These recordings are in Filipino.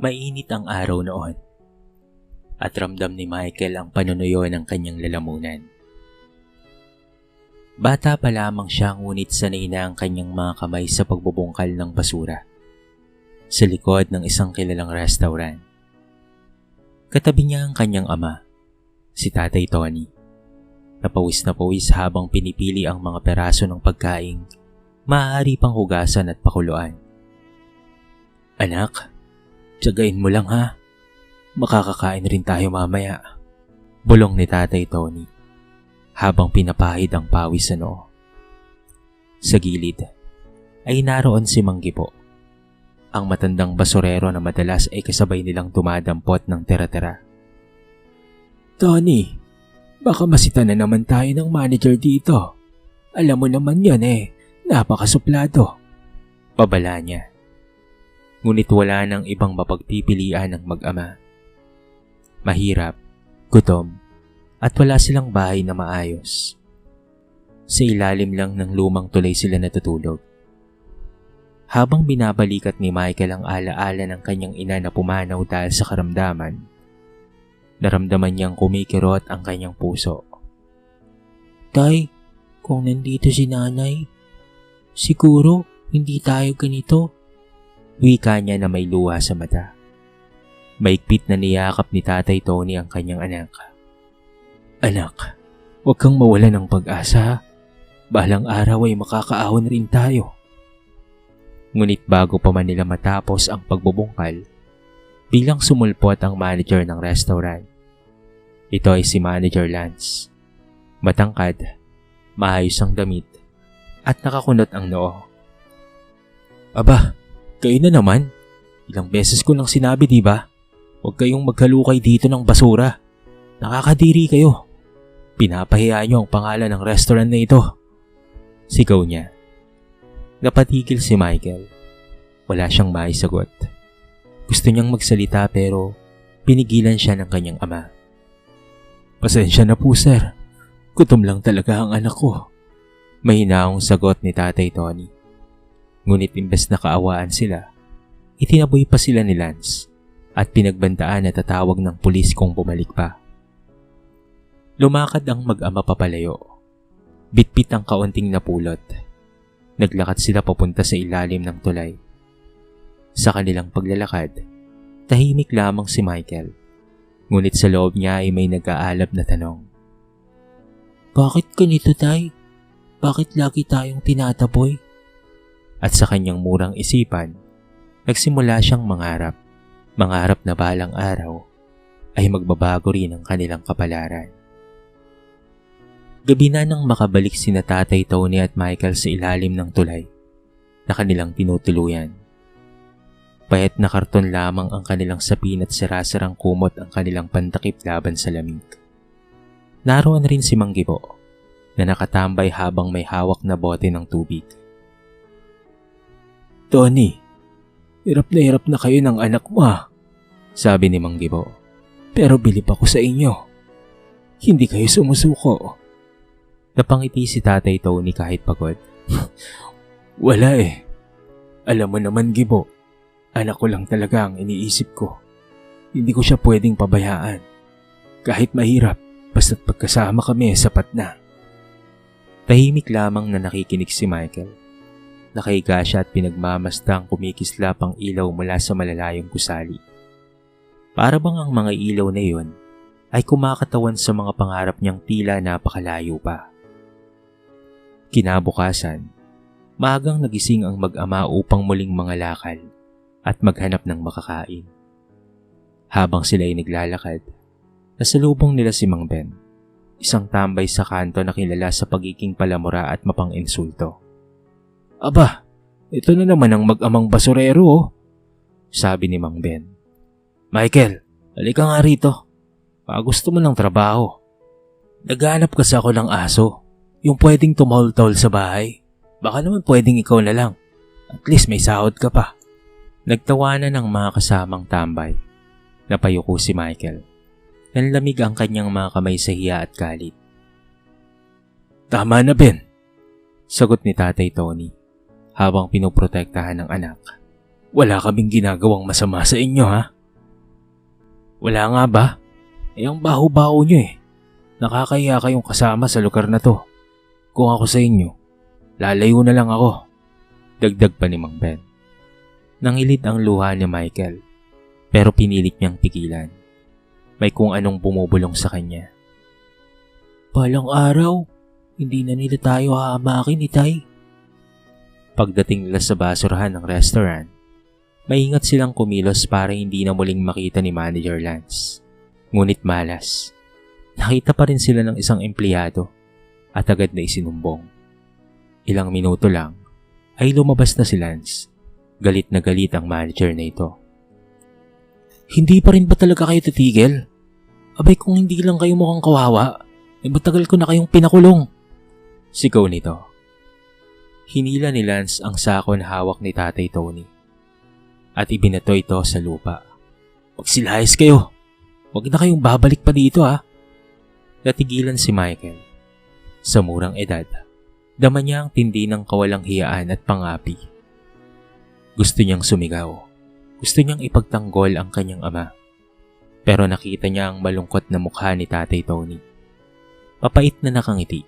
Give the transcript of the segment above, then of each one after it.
Mainit ang araw noon at ramdam ni Michael ang panunuyo ng kanyang lalamunan. Bata pa lamang siya ngunit sanay na ang kanyang mga kamay sa pagbubungkal ng basura sa likod ng isang kilalang restaurant. Katabi niya ang kanyang ama, si Tatay Tony, na pawis habang pinipili ang mga peraso ng pagkaing maaari pang hugasan at pakuluan. "Anak, tiyagain mo lang ha. Makakakain rin tayo mamaya," bulong ni Tatay Tony habang pinapahid ang pawis sa noo. Sa gilid ay naroon si Mang Gibo, ang matandang basurero na madalas ay kasabay nilang dumadampot ng tira-tira. "Tony, baka masita na naman tayo ng manager dito. Alam mo naman yan napakasuplado," pabala niya. Ngunit wala nang ibang mapagpipilian ng mag-ama. Mahirap, gutom, at wala silang bahay na maayos. Sa ilalim lang ng lumang tulay sila natutulog. Habang binabalikat ni Michael ang alaala ng kanyang ina na pumanaw dahil sa karamdaman, naramdaman niyang kumikirot ang kanyang puso. "Tay, kung nandito si nanay, siguro hindi tayo ganito," wika niya na may luha sa mata. Maigpit na niyakap ni Tatay Tony ang kanyang anak. "Anak, huwag kang mawala ng pag-asa. Balang araw ay makakaahon rin tayo." Ngunit bago pa man nila matapos ang pagbubungkal, bilang sumulpot ang manager ng restaurant. Ito ay si Manager Lance. Matangkad, maayos ang damit, at nakakunot ang noo. "Aba, kayo na naman. Ilang beses ko nang sinabi, di ba? Huwag kayong maghalukay dito ng basura. Nakakadiri kayo. Pinapahiya niyo ang pangalan ng restaurant na ito," sigaw niya. Napatigil si Michael. Wala siyang maisagot. Gusto niyang magsalita pero pinigilan siya ng kanyang ama. "Pasensya na po, sir. Gutom lang talaga ang anak ko," mahinaong sagot ni Tatay Tony. Ngunit imbes na kaawaan sila, itinaboy pa sila ni Lance at pinagbandaan na tatawag ng pulis kung bumalik pa. Lumakad ang mag-ama papalayo. Bitbit ang kaunting napulot. Naglakad sila papunta sa ilalim ng tulay. Sa kanilang paglalakad, tahimik lamang si Michael. Ngunit sa loob niya ay may nag-aalab na tanong. "Bakit ganito, tay? Bakit lagi tayong tinataboy?" At sa kanyang murang isipan, nagsimula siyang mangarap. Mangarap na balang araw ay magbabago rin ang kanilang kapalaran. Gabi na nang makabalik sina Tatay Tony at Michael sa ilalim ng tulay na kanilang tinutuluyan. Payat na karton lamang ang kanilang sapin at sirasarang kumot ang kanilang pantakip laban sa lamig. Naroon rin si Mang Gibo na nakatambay habang may hawak na bote ng tubig. "Tony, hirap na kayo ng anak mo," sabi ni Mang Gibo. "Pero bilib ako sa inyo. Hindi kayo sumusuko." Napangiti si Tatay Tony kahit pagod. "Wala Alam mo naman, Gibo, anak ko lang talaga ang iniisip ko. Hindi ko siya pwedeng pabayaan. Kahit mahirap, basta't pagkasama kami sapat na." Tahimik lamang na nakikinig si Michael. Nakahiga siya at pinagmamastang kumikislap ang ilaw mula sa malalayong gusali. Para bang ang mga ilaw na iyon ay kumakatawan sa mga pangarap niyang tila napakalayo pa. Kinabukasan, maagang nagising ang mag-ama upang muling mangalakal at maghanap ng makakain. Habang sila ay naglalakad, nasalubong nila si Mang Ben, isang tambay sa kanto na kilala sa pagiging palamura at mapang-insulto. "Aba, ito na naman ang mag-amang basurero," sabi ni Mang Ben. "Michael, halika nga rito. Gusto mo ng trabaho. Naghahanap kasi ako ng aso, yung pwedeng tumahol-tahol sa bahay. Baka naman pwedeng ikaw na lang. At least may sahod ka pa." Nagtawanan ng mga kasamang tambay. Napayuko si Michael. Nanlamig ang kanyang mga kamay sa hiya at galit. "Tama na, Ben," sagot ni Tatay Tony habang pinoprotektahan ng anak. Wala kaming ginagawang masama sa inyo, ha? Wala nga ba? Ang baho-baho nyo eh. Nakakahiya kayong kasama sa lugar na to. Kung ako sa inyo, lalayo na lang ako. Dagdag pa ni Mang Ben. Nangilid ang luha ni Michael, pero pinilit niyang pigilan. May kung anong bumubulong sa kanya. Balang araw, hindi na nila tayo hahamakin, Itay. Pagdating nila sa basurahan ng restaurant, maingat silang kumilos para hindi na muling makita ni Manager Lance. Ngunit malas, nakita pa rin sila ng isang empleyado at agad na isinumbong. Ilang minuto lang ay lumabas na si Lance. Galit na galit ang manager na ito. Hindi pa rin ba talaga kayo titigil? Abay kung hindi lang kayo mukhang kawawa, matagal ko na kayong pinakulong. Sigaw nito. Hinila ni Lance ang sako na hawak ni Tatay Tony at ibinato ito sa lupa. Magsilayas kayo. Huwag na kayong babalik pa dito, ha. Natigilan si Michael. Sa murang edad, dama niya ang tindi ng kawalang hiyaan at pangapi. Gusto niyang sumigaw. Gusto niyang ipagtanggol ang kanyang ama. Pero nakita niya ang malungkot na mukha ni Tatay Tony. Papait na nakangiti.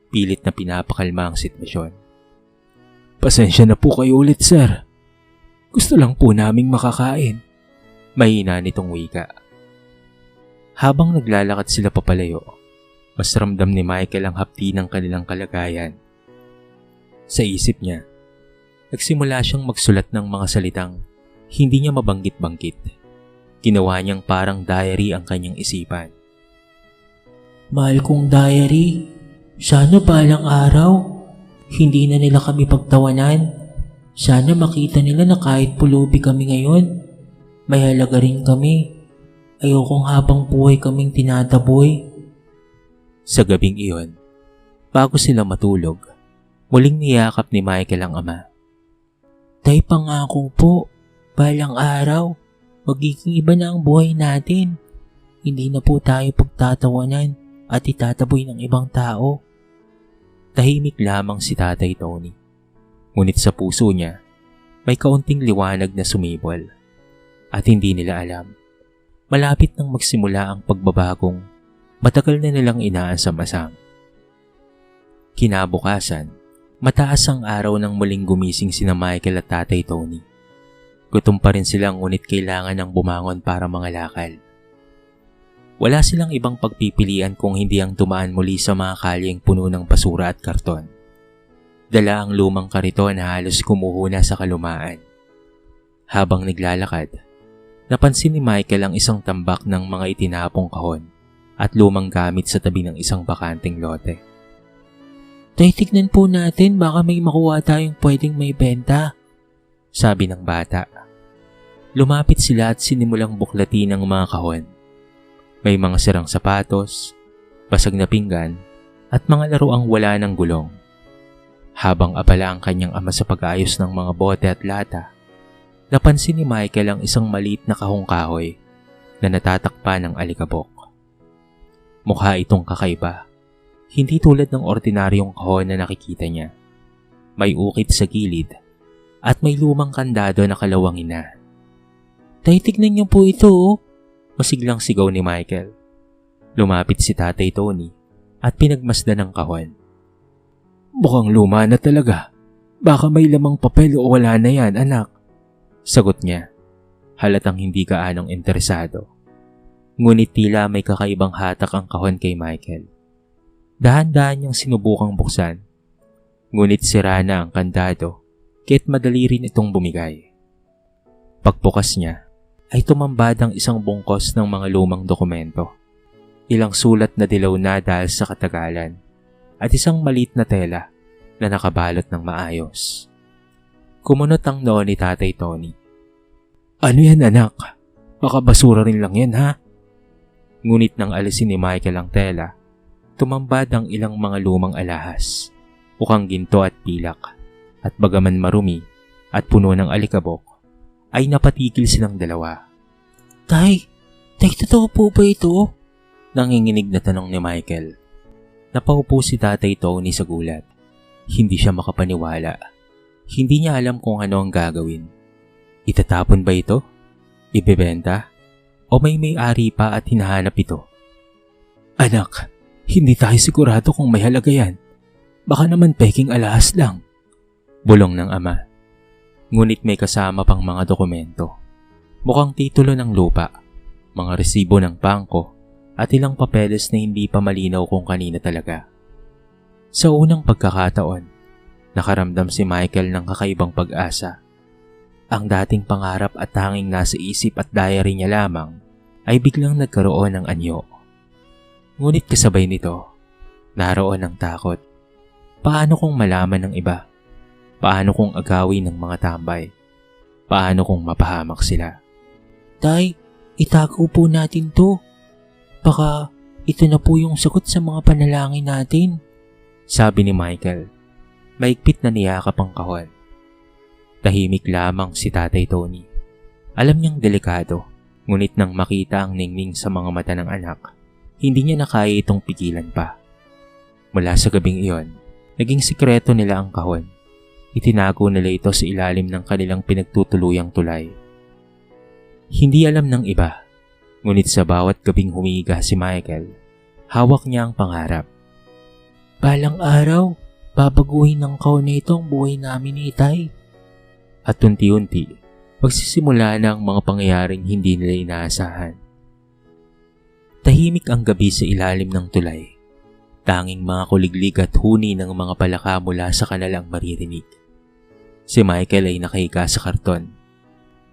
Pilit na pinapakalma ang sitwasyon. Pasensya na po kayo ulit, sir. Gusto lang po naming makakain. Mahina nitong wika. Habang naglalakad sila papalayo, mas ramdam ni Michael ang hapdi ng kanilang kalagayan. Sa isip niya, nagsimula siyang magsulat ng mga salitang hindi niya mabanggit-banggit. Ginawa niyang parang diary ang kanyang isipan. Mahal kong diary, sana balang araw, hindi na nila kami pagtawanan. Sana makita nila na kahit pulubi kami ngayon, may halaga rin kami. Ayokong habang buhay kaming tinataboy. Sa gabing iyon, bago sila matulog, muling niyakap ni Michael ang ama. Tay, pangako po, balang araw, magiging iba na ang buhay natin. Hindi na po tayo pagtatawanan at itataboy ng ibang tao. Tahimik lamang si Tatay Tony. Ngunit sa puso niya, may kaunting liwanag na sumibol. At hindi nila alam, malapit nang magsimula ang pagbabagong matagal na nilang inaasam-asam. Kinabukasan, mataas ang araw nang muling gumising sina Michael at Tatay Tony. Gutom pa rin sila ngunit kailangan ng bumangon para mangalakal. Wala silang ibang pagpipilian kung hindi ang tumaan muli sa mga kalyeng puno ng basura at karton. Dala ang lumang kariton na halos kumuhuna sa kalumaan. Habang naglalakad, napansin ni Michael ang isang tambak ng mga itinapong kahon at lumang gamit sa tabi ng isang bakanteng lote. Tay, tignan po natin, baka may makuha tayong pwedeng may benta, sabi ng bata. Lumapit sila at sinimulang buklatin ang mga kahon. May mga sirang sapatos, basag na pinggan, at mga laruang wala ng gulong. Habang abala ang kanyang ama sa pag-ayos ng mga bote at lata, napansin ni Michael ang isang maliit na kahong kahoy na natatakpan ng alikabok. Mukha itong kakaiba, hindi tulad ng ordinaryong kahon na nakikita niya. May ukit sa gilid at may lumang kandado na kalawangin na. Tay, tignan niyo po ito, oh. Masiglang sigaw ni Michael. Lumapit si Tatay Tony at pinagmasdan ng kahon. Mukhang luma na talaga. Baka may lamang papel o wala na yan, anak. Sagot niya, halatang hindi gaanong interesado. Ngunit tila may kakaibang hatak ang kahon kay Michael. Dahan-dahan niyang sinubukang buksan. Ngunit sira na ang kandado, kaya't madali rin itong bumigay. Pagbukas niya, ay tumambad ang isang bungkos ng mga lumang dokumento. Ilang sulat na dilaw na dahil sa katagalan at isang maliit na tela na nakabalot ng maayos. Kumunot ang noo ni Tatay Tony. Ano yan, anak? Baka basura rin lang yan, ha? Ngunit nang alisin ni Michael ang tela, tumambad ang ilang mga lumang alahas, mukhang ginto at pilak, at bagaman marumi at puno ng alikabok, ay napatigil silang dalawa. Tay, totoo po ba ito? Nanginginig na tanong ni Michael. Napaupo si Tatay Tony sa gulat. Hindi siya makapaniwala. Hindi niya alam kung ano ang gagawin. Itatapon ba ito? Ibebenta? O may-ari pa at hinahanap ito? Anak, hindi tayo sigurado kung may halaga yan. Baka naman peking alahas lang. Bulong ng ama. Ngunit may kasama pang mga dokumento. Mukhang titulo ng lupa, mga resibo ng bangko, at ilang papeles na hindi pa malinaw kung kanina talaga. Sa unang pagkakataon, nakaramdam si Michael ng kakaibang pag-asa. Ang dating pangarap at tanging nasa isip at diary niya lamang ay biglang nagkaroon ng anyo. Ngunit kasabay nito, naroon ang takot. Paano kung malaman ng iba? Paano kung agawin ng mga tambay? Paano kung mapahamak sila? Tay, itago po natin to. Baka ito na po yung sagot sa mga panalangin natin. Sabi ni Michael. Maigpit na niyakap ang kahon. Tahimik lamang si Tatay Tony. Alam niyang delikado, ngunit nang makita ang ningning sa mga mata ng anak, hindi niya na kaya itong pigilan pa. Mula sa gabing iyon, naging sikreto nila ang kahon. Itinago nila ito sa ilalim ng kanilang pinagtutuluyang tulay. Hindi alam ng iba, ngunit sa bawat gabing humiga si Michael, hawak niya ang pangarap. Balang araw, babaguhin ng kahon na ito ang buhay namin ni Tay. At unti-unti, magsisimula na ang mga pangyayaring hindi nila inaasahan. Tahimik ang gabi sa ilalim ng tulay. Tanging mga kuliglig at huni ng mga palaka mula sa kanilang maririnig. Si Michael ay nakahiga sa karton.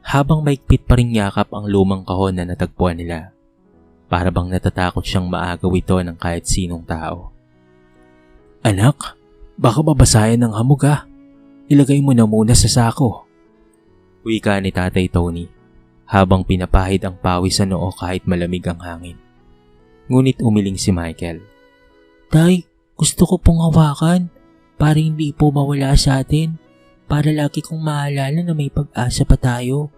Habang maigpit pa ring yakap ang lumang kahon na natagpuan nila. Para bang natatakot siyang maagaw ito ng kahit sinong tao. Anak, baka mabasayan ng hamog ah. Ilagay mo na muna sa sako. Wika ni Tatay Tony habang pinapahid ang pawis sa noo kahit malamig ang hangin. Ngunit umiling si Michael. Tay, gusto ko pong hawakan para hindi po mawala sa atin. Para lagi kong maalala na may pag-asa pa tayo.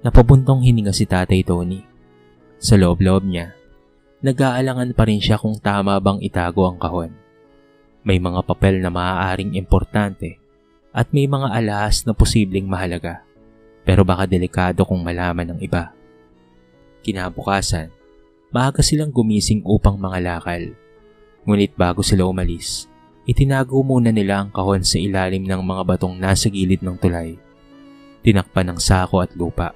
Napabuntong hininga si Tatay Tony. Sa loob-loob niya, nag-aalangan pa rin siya kung tama bang itago ang kahon. May mga papel na maaaring importante at may mga alahas na posibleng mahalaga, pero baka delikado kung malaman ng iba. Kinabukasan, maaga silang gumising upang mangalakal. Ngunit bago sila umalis, itinago muna nila ang kahon sa ilalim ng mga batong nasa gilid ng tulay. Tinakpan ng sako at lupa.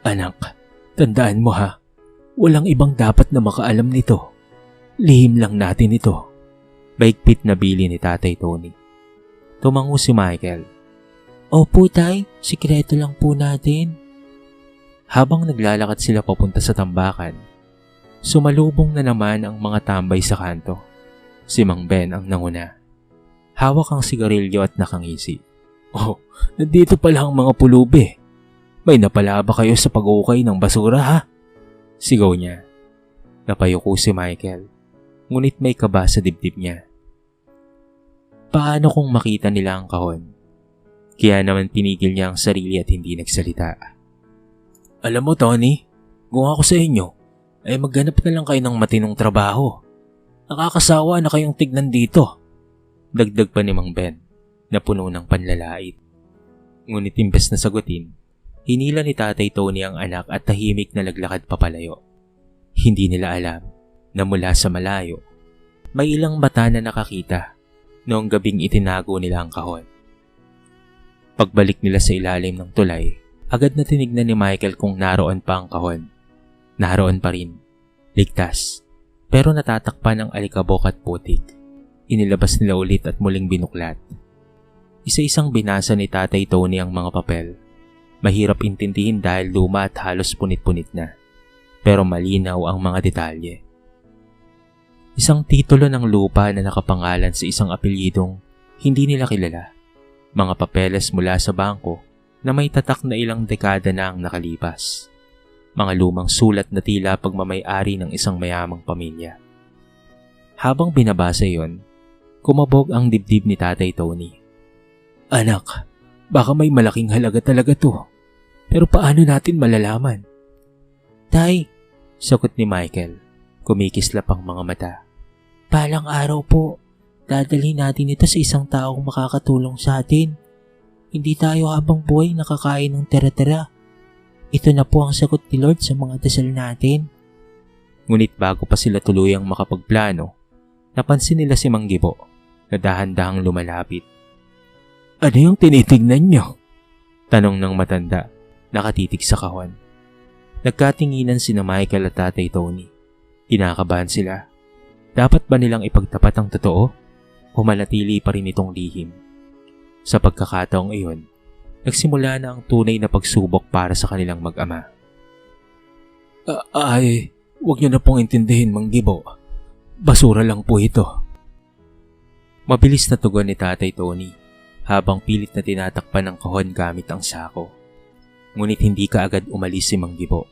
Anak, tandaan mo ha, walang ibang dapat na makaalam nito. Lihim lang natin ito. Baigpit na bili ni Tatay Tony. Tumango si Michael. Opo Tay, sikreto lang po natin. Habang naglalakad sila papunta sa tambakan, sumalubong na naman ang mga tambay sa kanto. Si Mang Ben ang nanguna. Hawak ang sigarilyo at nakangisi. Oh, nandito pala ang mga pulubi. May napala ba kayo sa pag-ukay ng basura ha? Sigaw niya. Napayuko si Michael, ngunit may kaba sa dibdib niya. Paano kung makita nila ang kahon? Kaya naman pinigil niya ang sarili at hindi nagsalita. Alam mo Tony, kung ako sa inyo, ay magganap na lang kayo ng matinong trabaho. Nakakasawa na kayong tignan dito. Dagdag pa ni Mang Ben, na puno ng panlalait. Ngunit imbes na sagutin, hinila ni Tatay Tony ang anak at tahimik na naglakad papalayo. Hindi nila alam na mula sa malayo, may ilang mata na nakakita noong gabing itinago nila ang kahon. Pagbalik nila sa ilalim ng tulay, agad na tinignan ni Michael kung naroon pa ang kahon. Naroon pa rin, ligtas, pero natatakpan ng alikabok at putik. Inilabas nila ulit at muling binuklat. Isa-isang binasa ni Tatay Tony ang mga papel. Mahirap intindihin dahil luma at halos punit-punit na. Pero malinaw ang mga detalye. Isang titulo ng lupa na nakapangalan sa isang apelyidong hindi nila kilala. Mga papeles mula sa bangko na may tatak na ilang dekada na ang nakalipas. Mga lumang sulat na tila pagmamay-ari ng isang mayamang pamilya. Habang binabasa yon, kumabog ang dibdib ni Tatay Tony. Anak, baka may malaking halaga talaga to. Pero paano natin malalaman? Tay, sagot ni Michael, kumikislap ang mga mata. Balang araw po, dadalhin natin ito sa isang taong makakatulong sa atin. Hindi tayo habang buhay nakakain ng tira-tira. Ito na po ang sagot ni Lord sa mga dasal natin. Ngunit bago pa sila tuluyang makapagplano, napansin nila si Mang Gibo na dahan-dahang lumalapit. Ano yung tinitignan nyo? Tanong ng matanda, nakatitig sa kahon. Nagkatinginan sina Michael at Tatay Tony. Kinakabahan sila. Dapat ba nilang ipagtapat ang totoo o manatili pa rin itong lihim? Sa pagkakataong iyon, nagsimula na ang tunay na pagsubok para sa kanilang mag-ama. Huwag niyo na pong intindihin, Mang Gibo. Basura lang po ito. Mabilis na tugon ni Tatay Tony habang pilit na tinatakpan ng kahon gamit ang sako. Ngunit hindi kaagad umalis si Mang Gibo.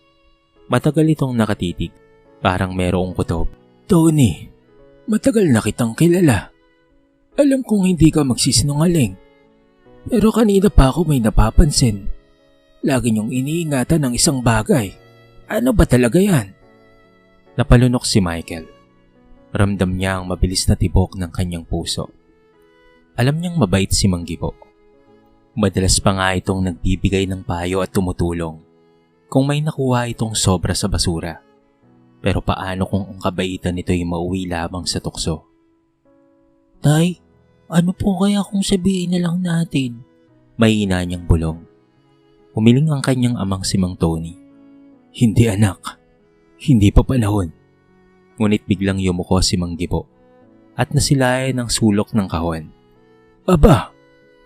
Matagal itong nakatitig, parang merong kutob. Tony, matagal na kitang kilala. Alam kong hindi ka magsisinungaling. Pero kanina pa ako may napapansin. Lagi niyong iniingatan ng isang bagay. Ano ba talaga yan? Napalunok si Michael. Ramdam niya ang mabilis na tibok ng kanyang puso. Alam niyang mabait si Mang Gibo. Madalas pa nga itong nagbibigay ng payo at tumutulong kung may nakuha itong sobra sa basura. Pero paano kung ang kabaitan nito'y mauwi lamang sa tukso? Tay, ano po kaya kung sabihin na lang natin? Mahina niyang bulong. Humiling ang kanyang amang si Mang Tony. Hindi anak, hindi pa panahon. Ngunit biglang yumuko si Mang Gibo at nasilayan ng sulok ng kahon. Aba,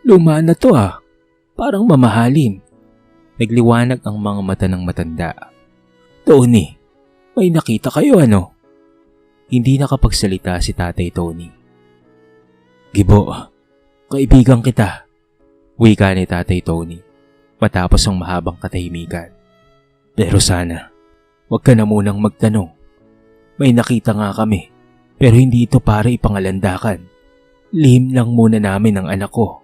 luma na to ah. Parang mamahalin. Nagliwanag ang mga mata ng matanda. Tony, may nakita kayo ano? Hindi nakapagsalita si Tatay Tony. Gibo, kaibigan kita. Wika ni Tatay Tony matapos ang mahabang katahimikan. Pero sana, huwag ka na munang magtanong. May nakita nga kami, pero hindi ito para ipangalandakan. Lihim lang muna namin ang anak ko.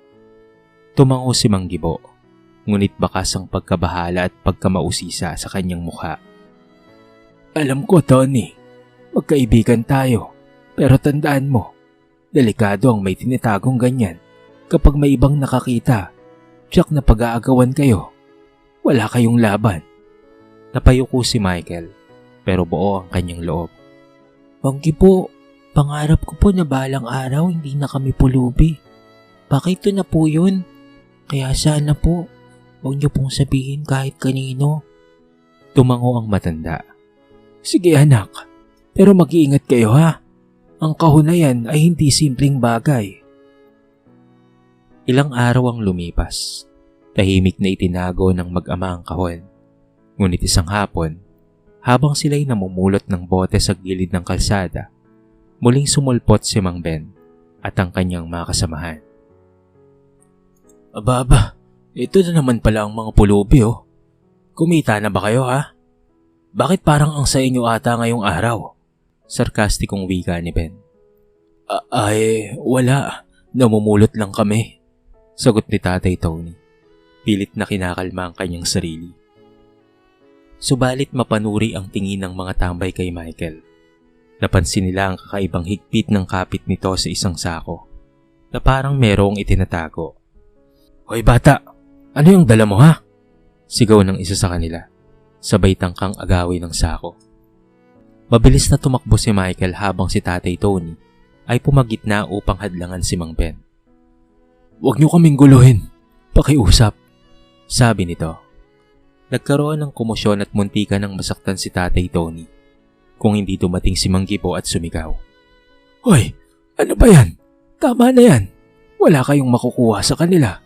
Tumango si Mang Gibo, ngunit bakas ang pagkabahala at pagkamausisa sa kanyang mukha. Alam ko, Tony, magkaibigan tayo, pero tandaan mo, delikado ang may tinitagong ganyan. Kapag may ibang nakakita, tiyak na pag-aagawan kayo. Wala kayong laban. Napayuko si Michael, pero buo ang kanyang loob. Mang Gibo, pangarap ko po na balang araw hindi na kami pulubi. Bakit na po yun? Kaya sana po, huwag niyo pong sabihin kahit kanino. Tumango ang matanda. Sige anak, pero mag-iingat kayo ha. Ang kahon na yan ay hindi simpleng bagay. Ilang araw ang lumipas. Tahimik na itinago ng mag-ama ang kahon. Ngunit isang hapon, habang sila'y namumulot ng bote sa gilid ng kalsada, muling sumulpot si Mang Ben at ang kanyang mga kasamahan. Aba, ito na naman pala ang mga pulubi oh. Kumita na ba kayo ha? Bakit parang ang sa inyo ata ngayong araw? Sarkastikong wika ni Ben. Wala. Namumulot lang kami. Sagot ni Tatay Tony. Pilit na kinakalma ang kanyang sarili. Subalit mapanuri ang tingin ng mga tambay kay Michael. Napansin nila ang kakaibang higpit ng kapit nito sa isang sako na parang merong itinatago. Hoy bata, ano yung dala mo ha? Sigaw ng isa sa kanila, sabay tangkang agawin ng sako. Mabilis na tumakbo si Michael habang si Tatay Tony ay pumagitna upang hadlangan si Mang Ben. Huwag niyo kaming guluhin, pakiusap, sabi nito. Nagkaroon ng komosyon at muntika ng masaktan si Tatay Tony kung hindi dumating si Mang Gibo at sumigaw. Hoy, ano ba yan? Tama na yan. Wala kayong makukuha sa kanila.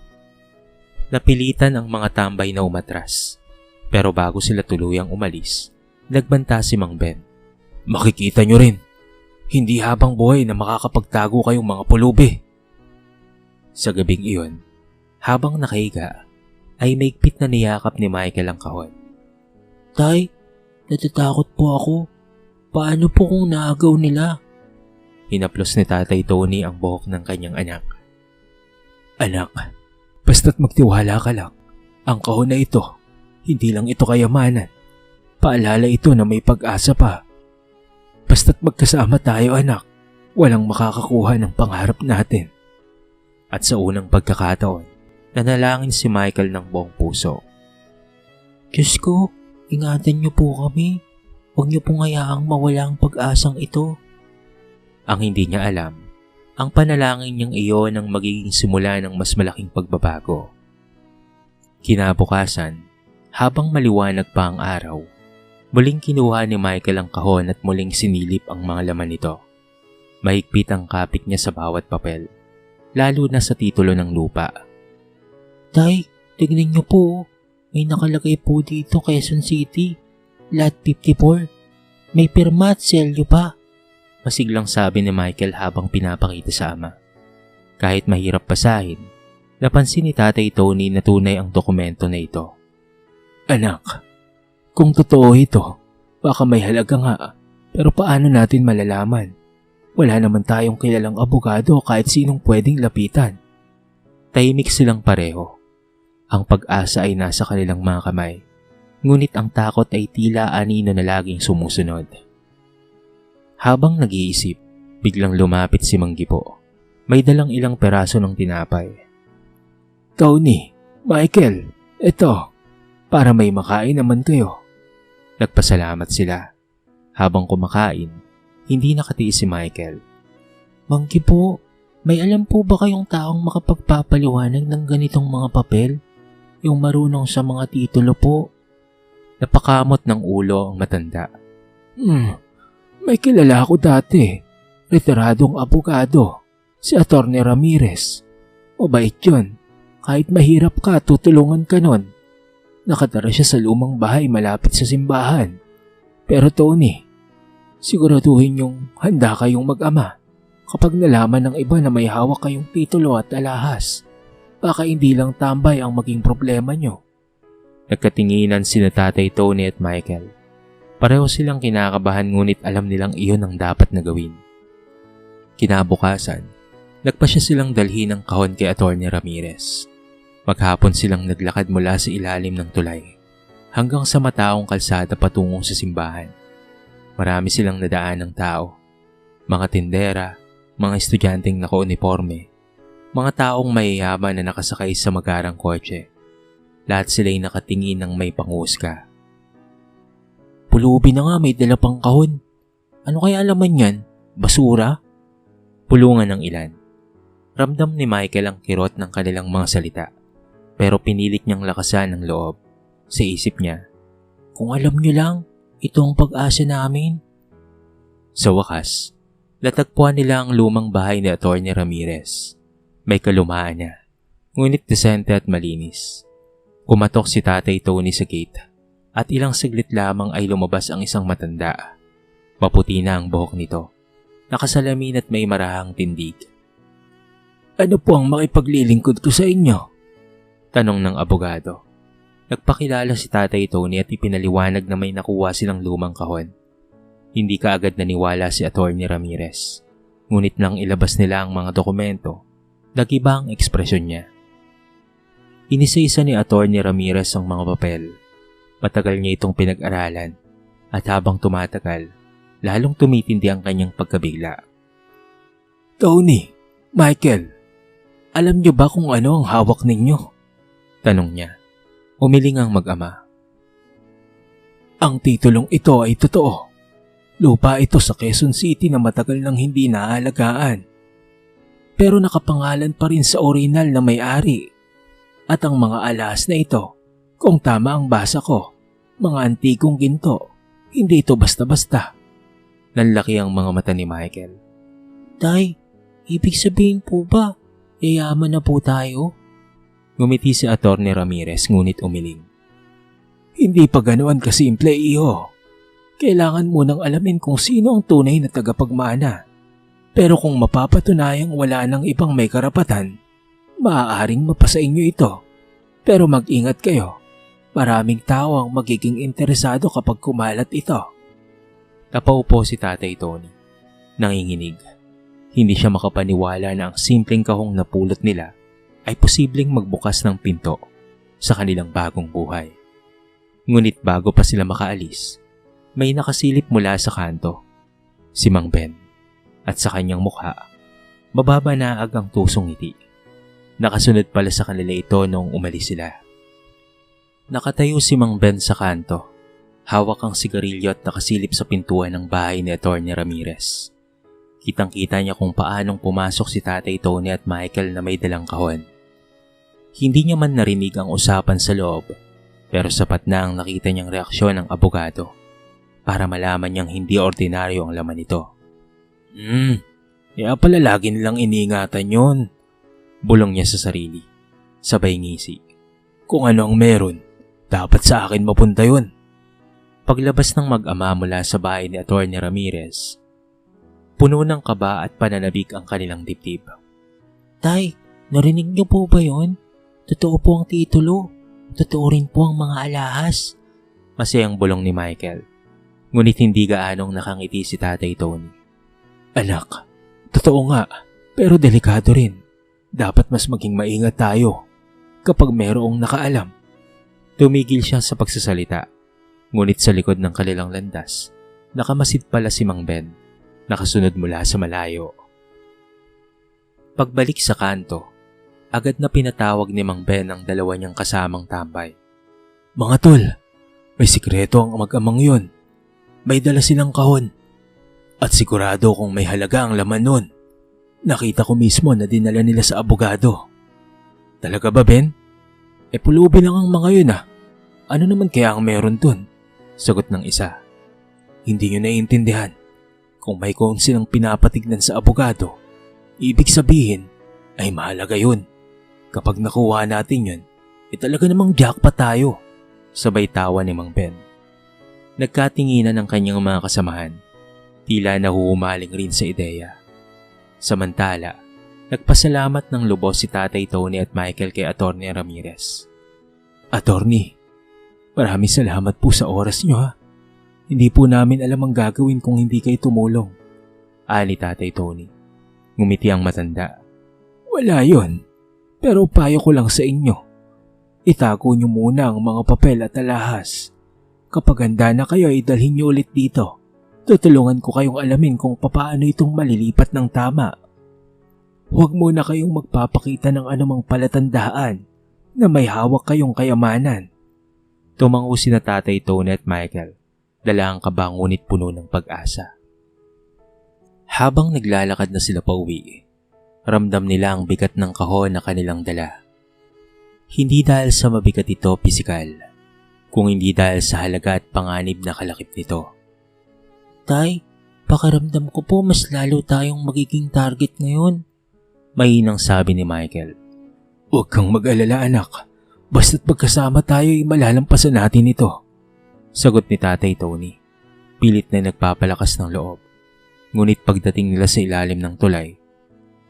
Napilitan ang mga tambay na umatras. Pero bago sila tuluyang umalis, nagbanta si Mang Ben. Makikita nyo rin, hindi habang buhay na makakapagtago kayong mga pulubi. Sa gabing iyon, habang nakahiga, ay maigpit na niyakap ni Michael ang kahon. Tay, natatakot po ako. Paano po kung naagaw nila? Hinaplos ni Tatay Tony ang buhok ng kanyang anak. Anak, basta't magtiwala ka lang. Ang kahon na ito, hindi lang ito kayamanan. Paalala ito na may pag-asa pa. Basta't magkasama tayo anak, walang makakakuha ng pangarap natin. At sa unang pagkakataon, Nanalangin si Michael ng buong puso. Diyos ko, ingatan niyo po kami. Huwag niyo pong hayaang mawala ang pag-asang ito. Ang hindi niya alam, ang panalangin niyang iyon ang magiging simula ng mas malaking pagbabago. Kinabukasan, habang maliwanag pa ang araw, muling kinuha ni Michael ang kahon at muling sinilip ang mga laman nito. Mahigpit ang kapit niya sa bawat papel, lalo na sa titulo ng lupa. Tay, tignan niyo po. May nakalagay po dito Quezon City. Lot 54. May pirma at selyo pa. Masiglang sabi ni Michael habang pinapakita sa ama. Kahit mahirap basahin, napansin ni Tatay Tony na tunay ang dokumento na ito. Anak, kung totoo ito, baka may halaga nga, pero paano natin malalaman? Wala naman tayong kilalang abogado o kahit sinong pwedeng lapitan. Tahimik silang pareho. Ang pag-asa ay nasa kanilang mga kamay, ngunit ang takot ay tila anino na laging sumusunod. Habang nag-iisip, biglang lumapit si Mang Gipo. May dalang ilang peraso ng tinapay. Tony, Michael, eto, para may makain naman kayo. Nagpasalamat sila. Habang kumakain, hindi nakatiis si Michael. Mang Gipo, may alam po ba kayong taong makapagpapaliwanag ng ganitong mga papel? Yung marunong sa mga titulo po. Napakamot ng ulo ang matanda. May kilala ako dati. Retiradong abogado. Si Atty. Ramirez. Mabait yun. Kahit mahirap ka, tutulungan ka nun. Nakatara siya sa lumang bahay malapit sa simbahan. Pero Tony, siguraduhin yung handa kayong mag-ama. Kapag nalaman ng iba na may hawak kayong titulo at alahas, baka hindi lang tambay ang maging problema nyo. Nagkatinginan sina Tatay Tony at Michael. Pareho silang kinakabahan ngunit alam nilang iyon ang dapat na gawin. Kinabukasan, nagpasya silang dalhin ang kahon kay Atty. Ramirez. Maghapon silang naglakad mula sa ilalim ng tulay hanggang sa mataong kalsada patungong sa simbahan. Marami silang nadaan ng tao. Mga tindera, mga estudyanteng naka-uniforme, mga taong mayayaman na nakasakay sa magarang kotse. Lahat sila'y nakatingin ng may panghusga. Pulubi na nga, may dala pang kahon. Ano kaya laman yan? Basura? Pulungan ng ilan. Ramdam ni Michael ang kirot ng kanilang mga salita, pero pinilit niyang lakasan ang loob. Sa isip niya, kung alam niyo lang, ito ang pag-asa namin. Sa wakas, natagpuan nila ang lumang bahay ni Atty. Ramirez. May kalumaan niya, ngunit desente at malinis. Kumatok si Tatay Tony sa gate at ilang saglit lamang ay lumabas ang isang matanda. Maputi na ang buhok nito, nakasalamin at may marahang tindig. Ano po ang makipaglilingkod ko sa inyo? Tanong ng abogado. Nagpakilala si Tatay Tony at ipinaliwanag na may nakuha silang lumang kahon. Hindi kaagad naniwala si Atty. Ramirez. Ngunit nang ilabas nila ang mga dokumento, nagiba ang ekspresyon niya. Inisa-isa ni Atty. Ramirez ang mga papel. Matagal niya itong pinag-aralan at habang tumatagal, lalong tumitindi ang kanyang pagkabigla. Tony, Michael, alam niyo ba kung ano ang hawak ninyo? Tanong niya. Umiling ang mag-ama. Ang titulong ito ay totoo. Lupa ito sa Quezon City na matagal nang hindi naalagaan. Pero nakapangalan pa rin sa orihinal na may-ari. At ang mga alahas na ito, kung tama ang basa ko, mga antikong ginto, hindi ito basta-basta. Nanlaki ang mga mata ni Michael. Tay, ibig sabihin po ba, yayaman na po tayo? Ngumiti si Atty. Ramirez ngunit umiling. Hindi pa ganoon kasimple, iho. Kailangan munang alamin kung sino ang tunay na tagapagmana. Pero kung mapapatunayang wala nang ibang may karapatan, maaaring mapasa inyo ito. Pero mag-ingat kayo. Maraming tao ang magiging interesado kapag kumalat ito. Napaupo si Tatay Tony. Nanginginig. Hindi siya makapaniwala na ang simpleng kahong napulot nila ay posibleng magbukas ng pinto sa kanilang bagong buhay. Ngunit bago pa sila makaalis, may nakasilip mula sa kanto, si Mang Ben, at sa kanyang mukha, mababanaag ang tusong ngiti. Nakasunod pala sa kanila ito noong umalis sila. Nakatayo si Mang Ben sa kanto. Hawak ang sigarilyo at nakasilip sa pintuan ng bahay ni Atty. Ramirez. Kitang-kita niya kung paanong pumasok si Tatay Tony at Michael na may dalang kahon. Hindi niya man narinig ang usapan sa loob, pero sapat na ang nakita niyang reaksyon ng abogado para malaman niyang hindi ordinaryo ang laman nito. Kaya pala lagi nilang iniingatan yun. Bulong niya sa sarili, sabay ngisi. Kung ano ang meron, dapat sa akin mapunta yun. Paglabas ng mag-ama mula sa bahay ni Atty. Ramirez, puno ng kaba at pananabik ang kanilang dibdib. Tay, narinig niyo po ba yon? Totoo po ang titulo. Totoo rin po ang mga alahas. Masayang bulong ni Michael. Ngunit hindi gaanong nakangiti si Tatay Tony. Anak, totoo nga, pero delikado rin. Dapat mas maging maingat tayo kapag mayroong nakaalam. Tumigil siya sa pagsasalita. Ngunit sa likod ng kanilang landas, nakamasid pala si Mang Ben, nakasunod mula sa malayo. Pagbalik sa kanto, agad na pinatawag ni Mang Ben ang dalawa niyang kasamang tambay. Mga tol, may sikreto ang mag-amang yun. May dala silang kahon. At sigurado kung may halaga ang laman nun. Nakita ko mismo na dinala nila sa abogado. Talaga ba, Ben? Pulubi lang ang mga yun . Ano naman kaya ang meron dun? Sagot ng isa. Hindi nyo naiintindihan. Kung may kahon silang pinapatignan sa abogado, ibig sabihin ay mahalaga yun. Kapag nakuha natin yun, talaga namang jackpot tayo. Sabay tawa ni Mang Ben. Nagkatinginan ang kanyang mga kasamahan. Tila nahuhumaling rin sa ideya. Samantala, nagpasalamat ng lubos si Tatay Tony at Michael kay Atty. Ramirez. Attorney, maraming salamat po sa oras nyo . Hindi po namin alam ang gagawin kung hindi kayo tumulong. Ani Tatay Tony. Ngumiti ang matanda. Wala yon. Pero payo ko lang sa inyo. Itago nyo muna ang mga papel at alahas. Kapag handa na kayo ay dalhin nyo ulit dito. Tutulungan ko kayong alamin kung papaano itong malilipat ng tama. Huwag muna kayong magpapakita ng anumang palatandaan na may hawak kayong kayamanan. Tumango sina Tatay Tony at Michael, dala ang kaba ngunit puno ng pag-asa. Habang naglalakad na sila pauwi, ramdam nila ang bigat ng kahon na kanilang dala. Hindi dahil sa mabigat ito pisikal, kung hindi dahil sa halaga at panganib na kalakip nito. Tay, pakiramdam ko po mas lalo tayong magiging target ngayon. Mahinang sabi ni Michael. Huwag kang mag-alala anak, basta't pagkasama tayo ay malalampasan natin ito. Sagot ni Tatay Tony, pilit na nagpapalakas ng loob. Ngunit pagdating nila sa ilalim ng tulay,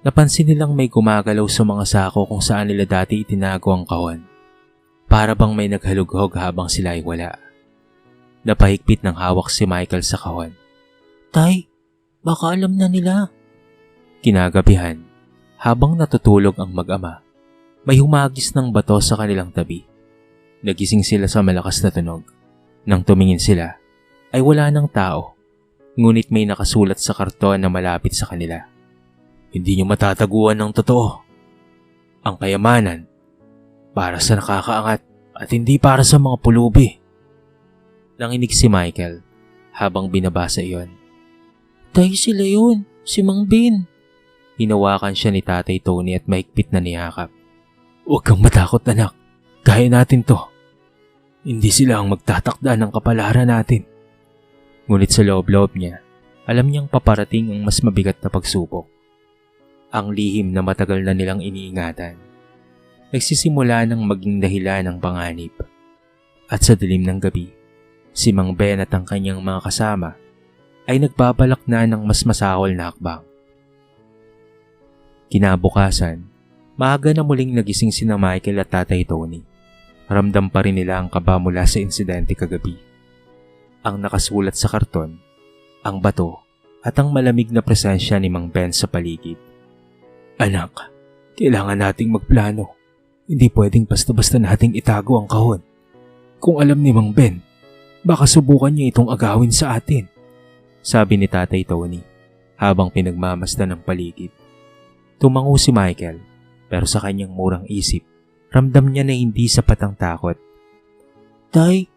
napansin nilang may gumagalaw sa mga sako kung saan nila dati itinago ang kahon. Para bang may naghalughog habang sila ay wala. Napahigpit ng hawak si Michael sa kahon. Tay, baka alam na nila. Kinagabihan, habang natutulog ang mag-ama, may humagis ng bato sa kanilang tabi. Nagising sila sa malakas na tunog. Nang tumingin sila, ay wala ng tao. Ngunit may nakasulat sa karton na malapit sa kanila. Hindi nyo matataguan ng totoo. Ang kayamanan, para sa nakakaangat at hindi para sa mga pulubi. Nanginig si Michael habang binabasa iyon. Tay, sila yun, si Mang Ben. Hinawakan siya ni Tatay Tony at mahigpit na niyakap. Huwag kang matakot anak, kaya natin to. Hindi sila ang magtatakda ng kapalaran natin. Ngunit sa loob-loob niya, alam niyang paparating ang mas mabigat na pagsubok. Ang lihim na matagal na nilang iniingatan. Nagsisimula ng maging dahilan ng panganib. At sa dilim ng gabi, si Mang Ben at ang kanyang mga kasama ay nagbabalak na ng mas masahol na hakbang. Kinabukasan, maaga na muling nagising sina Michael at Tatay Tony. Ramdam pa rin nila ang kaba mula sa insidente kagabi. Ang nakasulat sa karton, ang bato at ang malamig na presensya ni Mang Ben sa paligid. Anak, kailangan nating magplano. Hindi pwedeng basta-basta nating itago ang kahon. Kung alam ni Mang Ben, baka subukan niya itong agawin sa atin. Sabi ni Tatay Tony habang pinagmamasdan ng paligid. Tumango si Michael Pero sa kanyang murang isip, ramdam niya na hindi sapat ang takot. Tay,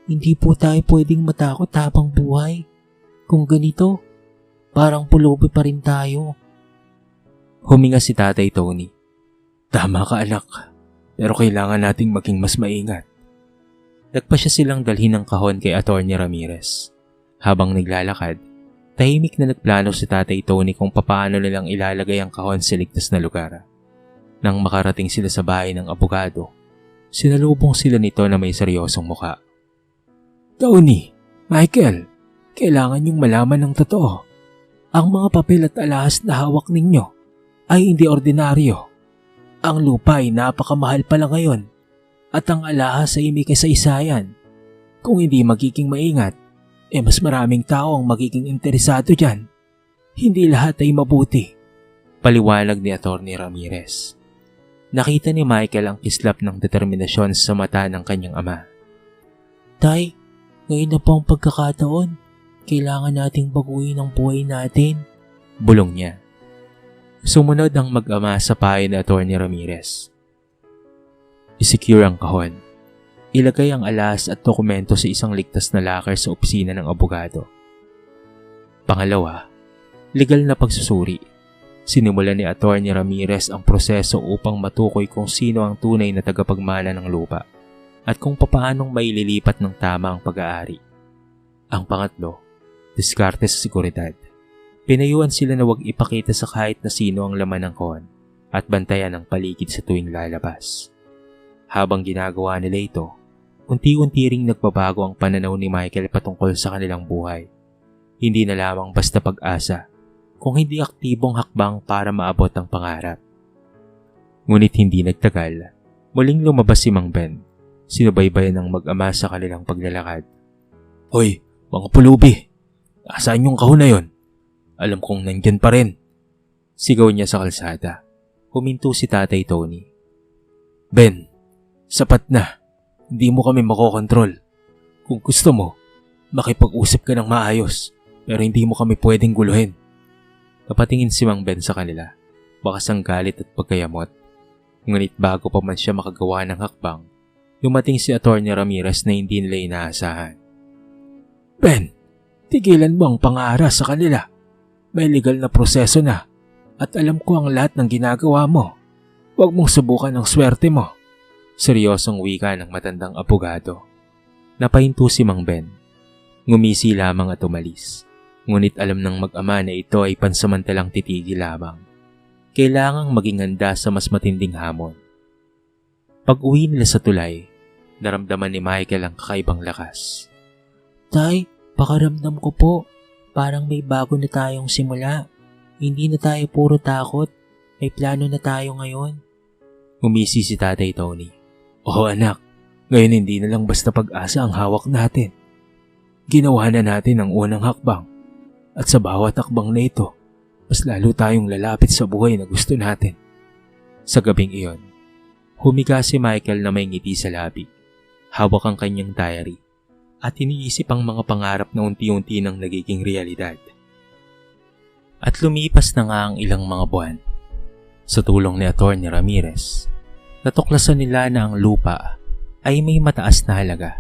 hindi po tayo pwedeng matakot habang buhay. Kung ganito, parang pulubi pa rin tayo. Huminga si Tatay Tony. Tama ka anak, pero kailangan nating maging mas maingat. Nagpasya silang dalhin ng kahon kay Atty. Ramirez. Habang naglalakad, tahimik na nagplano si Tatay Tony kung papaano nilang ilalagay ang kahon sa ligtas na lugar. Nang makarating sila sa bahay ng abogado, sinalubong sila nito na may seryosong muka. Tony, Michael, kailangan niyong malaman ng totoo. Ang mga papel at alahas na hawak ninyo ay hindi ordinaryo. Ang lupa ay napakamahal pala ngayon at ang alahas ay may kasaysayan. Kung hindi magiging maingat, mas maraming tao ang magiging interesado dyan. Hindi lahat ay mabuti. Paliwanag ni Atty. Ramirez. Nakita ni Michael ang kislap ng determinasyon sa mata ng kanyang ama. Tay, ngayon na po ang pagkakataon. Kailangan nating baguhin ang buhay natin. Bulong niya. Sumunod ang mag-ama sa payo ni Atty. Ramirez. I-secure ang kahon. Ilagay ang alahas at dokumento sa isang ligtas na locker sa opisina ng abogado. Pangalawa, legal na pagsusuri. Sinimulan ni Atty. Ramirez ang proseso upang matukoy kung sino ang tunay na tagapagmana ng lupa at kung papaanong maililipat ng tama ang pag-aari. Ang pangatlo, diskarte sa seguridad. Pinayuan sila na huwag ipakita sa kahit na sino ang laman ng kahon at bantayan ang paligid sa tuwing lalabas. Habang ginagawa nila ito, unti-unti ring nagbabago ang pananaw ni Michael patungkol sa kanilang buhay. Hindi na lamang basta pag-asa, kung hindi aktibong hakbang para maabot ang pangarap. Ngunit hindi nagtagal, muling lumabas si Mang Ben, sinubaybayan ng mag-ama sa kanilang paglalakad. Hoy, mga pulubi! Nasaan yung kahon na yon? Alam kong nandyan pa rin. Sigaw niya sa kalsada. Huminto si Tatay Tony. Ben, sapat na. Hindi mo kami makokontrol. Kung gusto mo, makipag-usap ka ng maayos, pero hindi mo kami pwedeng guluhin. Napatingin si Mang Ben sa kanila, bakas ang galit at pagkayamot. Ngunit bago pa man siya makagawa ng hakbang, dumating si Atty. Ramirez na hindi nila inaasahan. Ben, tigilan mo ang pang-aara sa kanila. May legal na proseso na at alam ko ang lahat ng ginagawa mo. Huwag mong subukan ang swerte mo. Seryosong wika ng matandang abogado. Napahinto si Mang Ben. Ngumisi lamang at umalis. Ngunit alam ng mag-ama na ito ay pansamantalang titigil lamang. Kailangang maging handa sa mas matinding hamon. Pag-uwi nila sa tulay, naramdaman ni Michael ang kakaibang lakas. Tay, pakaramdam ko po. Parang may bago na tayong simula. Hindi na tayo puro takot. May plano na tayo ngayon. Umisi si Tatay Tony. Oo anak, ngayon hindi na lang basta pag-asa ang hawak natin. Ginawa na natin ang unang hakbang. At sa bawat hakbang na ito, mas lalo tayong lalapit sa buhay na gusto natin. Sa gabing iyon, humiga si Michael na may ngiti sa labi. Hawak ang kanyang diary. At iniisip ang mga pangarap na unti-unti nang nagiging realidad. At lumipas na nga ang ilang mga buwan. Sa tulong ni Atty. Ramirez, natuklasan nila na ang lupa ay may mataas na halaga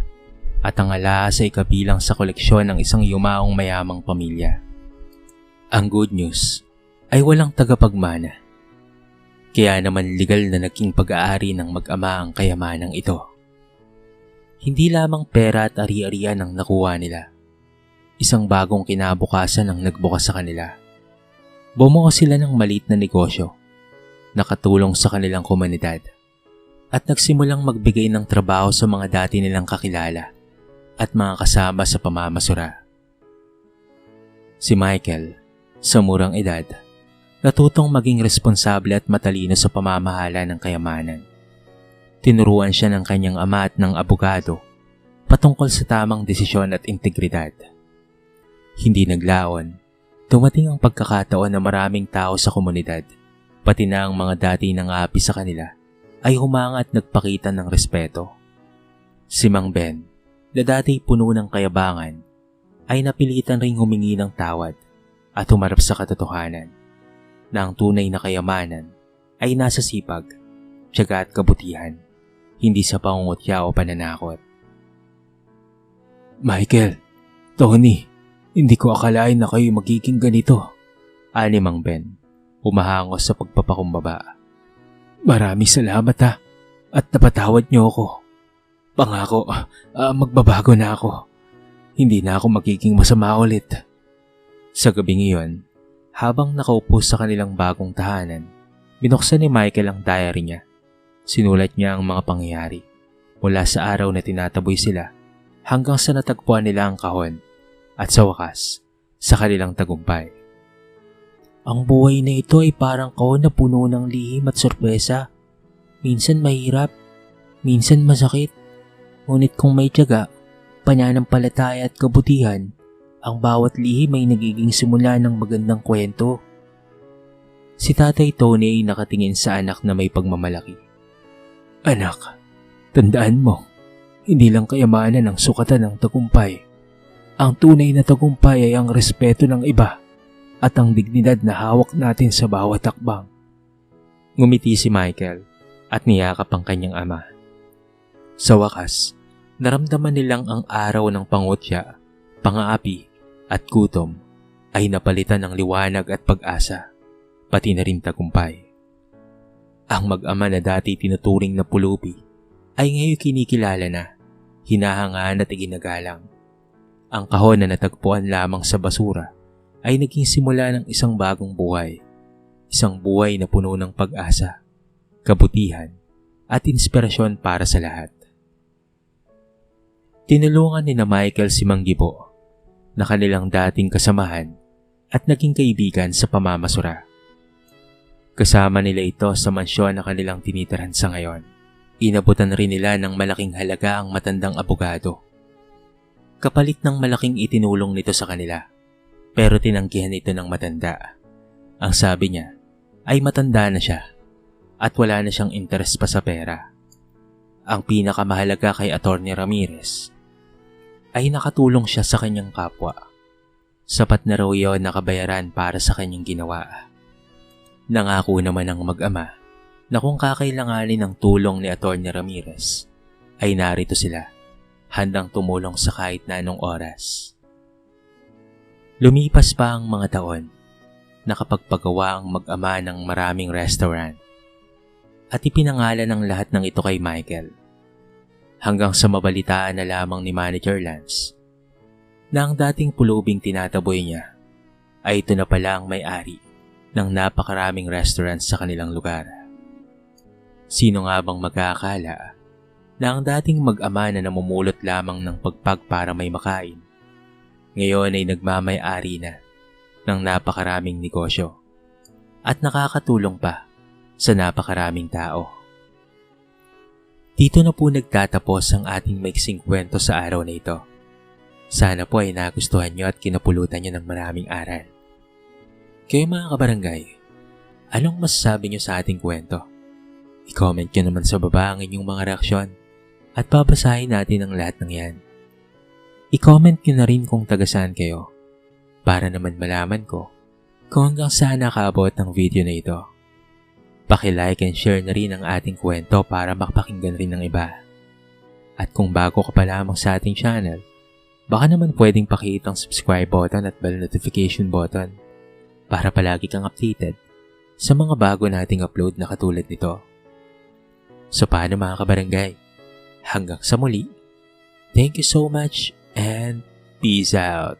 at ang alahas ay kabilang sa koleksyon ng isang yumaong mayamang pamilya. Ang good news ay walang tagapagmana. Kaya naman legal na naging pag-aari ng mag-ama ang kayamanang ito. Hindi lamang pera at ari-arian ang nakuha nila. Isang bagong kinabukasan ang nagbukas sa kanila. Bumuo sila ng maliit na negosyo, nakatulong sa kanilang komunidad, at nagsimulang magbigay ng trabaho sa mga dati nilang kakilala at mga kasama sa pamamasura. Si Michael, sa murang edad, natutong maging responsable at matalino sa pamamahala ng kayamanan. Tinuruan siya ng kanyang ama at ng abogado patungkol sa tamang desisyon at integridad. Hindi naglaon, dumating ang pagkakataon na maraming tao sa komunidad, pati na ang mga dati nangapi sa kanila, ay humanga at nagpakita ng respeto. Si Mang Ben, na dati puno ng kayabangan, ay napilitan ring humingi ng tawad at humarap sa katotohanan na ang tunay na kayamanan ay nasa sipag, tiyaga at kabutihan, hindi sa pangungutya o pananakot. Michael, Tony, hindi ko akalain na kayo magiging ganito. Ani Mang Ben, humahangos sa pagpapakumbaba. Maraming salamat at napatawad niyo ako. Pangako, magbabago na ako. Hindi na ako magiging masama ulit. Sa gabing iyon, habang nakaupo sa kanilang bagong tahanan, binuksan ni Michael ang diary niya. Sinulat niya ang mga pangyayari mula sa araw na tinataboy sila hanggang sa natagpuan nila ang kahon at sa wakas, sa kanilang tagumpay. Ang buhay na ito ay parang kahon na puno ng lihim at sorpresa. Minsan mahirap, minsan masakit. Ngunit kung may tiyaga, pananampalataya at kabutihan, ang bawat lihim ay nagiging simula ng magandang kwento. Si Tatay Tony ay nakatingin sa anak na may pagmamalaki. Anak, tandaan mo, hindi lang kayamanan ang sukatan ng tagumpay. Ang tunay na tagumpay ay ang respeto ng iba at ang dignidad na hawak natin sa bawat takbang. Ngumiti si Michael at niyakap ang kanyang ama. Sa wakas, naramdaman nilang ang araw ng pangutya, pangaapi at gutom ay napalitan ng liwanag at pag-asa, pati na rin tagumpay. Ang mag-ama na dati tinuturing na pulubi ay ngayon kinikilala na, hinahangaan at iginagalang. Ang kahon na natagpuan lamang sa basura ay naging simula ng isang bagong buhay. Isang buhay na puno ng pag-asa, kabutihan at inspirasyon para sa lahat. Tinulungan ni na Michael si Mang Gibo na kanilang dating kasamahan at naging kaibigan sa pamamasura. Kasama nila ito sa mansyon na kanilang tinitirahan sa ngayon. Inabutan rin nila ng malaking halaga ang matandang abogado. Kapalit ng malaking itinulong nito sa kanila, pero tinanggihan ito ng matanda. Ang sabi niya ay matanda na siya at wala na siyang interes pa sa pera. Ang pinakamahalaga kay Atty. Ramirez ay nakatulong siya sa kanyang kapwa. Sapat na raw iyon nakabayaran para sa kanyang ginawa. Nangako naman ang mag-ama na kung kakailanganin ng tulong ni Atty. Ramirez ay narito sila, handang tumulong sa kahit na anong oras. Lumipas pa ang mga taon, nakapagpagawa ang mag-ama ng maraming restaurant at ipinangalan ng lahat ng ito kay Michael. Hanggang sa mabalitaan na lamang ni Manager Lance na ang dating pulubing tinataboy niya ay ito na pala ang may-ari ng napakaraming restaurant sa kanilang lugar. Sino nga bang magkakala na ang dating mag-ama na namumulot lamang ng pagpag para may makain, ngayon ay nagmamay-ari na ng napakaraming negosyo at nakakatulong pa sa napakaraming tao. Dito na po nagtatapos ang ating maiksing kwento sa araw na ito. Sana po ay nagustuhan nyo at kinapulutan nyo ng maraming aral. Kayo mga kabarangay, anong masasabi nyo sa ating kwento? I-comment nyo naman sa baba ang inyong mga reaksyon at babasahin natin ang lahat ng yan. I-comment nyo na rin kung taga saan kayo para naman malaman ko kung hanggang saan nakaabot ng video na ito. Paki-like and share na rin ang ating kwento para makapakinggan rin ng iba. At kung bago ka pa lamang sa ating channel, baka naman pwedeng pakihit ang subscribe button at bell notification button para palagi kang updated sa mga bago nating upload na katulad nito. So paano mga kabarangay? Hanggang sa muli, thank you so much and peace out!